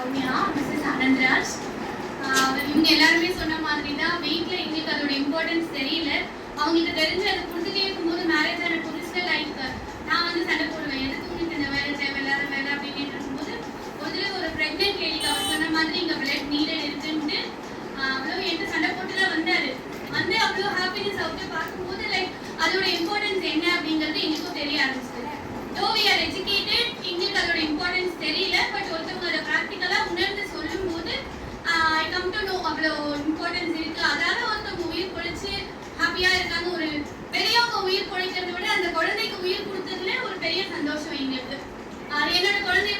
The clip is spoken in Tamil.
சௌமியா, மிஸ்ஸஸ் ஆனந்த்ராஜ். இவங்க எல்லாருமே சொன்ன மாதிரி தான் வீட்டில் எங்களுக்கு அதோட இம்பார்ட்டன்ஸ் தெரியல. அவங்களுக்கு தெரிஞ்சு அதை கொடுத்துட்டே இருக்கும்போது மேரேஜ் ஆன புதுசில் லைக் நான் வந்து சண்டை போடுவேன், எதுக்கு உங்களுக்கு இந்த வேலை தேவையில்லாத வேலை அப்படின்னு இருக்கும்போது ஒரு ப்ரெக்னென்ட் லேடிக்கு அவர் சொன்ன மாதிரி இங்கே பிளட் நீடட் இருக்குன்ட்டு அவ்வளோ என்கிட்ட சண்டை போட்டு தான் வந்தார். வந்து அவ்வளோ ஹாப்பினஸ் அவர்கிட்ட பார்க்கும்போது லைக் அதோட இம்பார்ட்டன்ஸ் என்ன அப்படிங்கிறது எங்களுக்கும் தெரிய ஆரம்பிச்சது. தோ வி ஆர் எஜுகேட்டட், எங்களுக்கு அதோட இம்பார்ட்டன்ஸ் தெரியல. பட் ஒருத்தவங்க அதை ப்ராக்டிக்கலாக உணர்ந்து சொல்லும் போது ஐ கம் டு நோ அவ்வளோ இம்பார்ட்டன்ஸ் இருக்குது. அதால ஒருத்தவங்க உயிர் பொழைச்சு ஹாப்பியாக இருக்காங்க. ஒரு பெரியவங்க உயிர் பொழைக்கிறத விட அந்த குழந்தைக்கு உயிர் கொடுத்ததுல ஒரு பெரிய சந்தோஷம் எங்களுக்கு. என்னோட குழந்தைய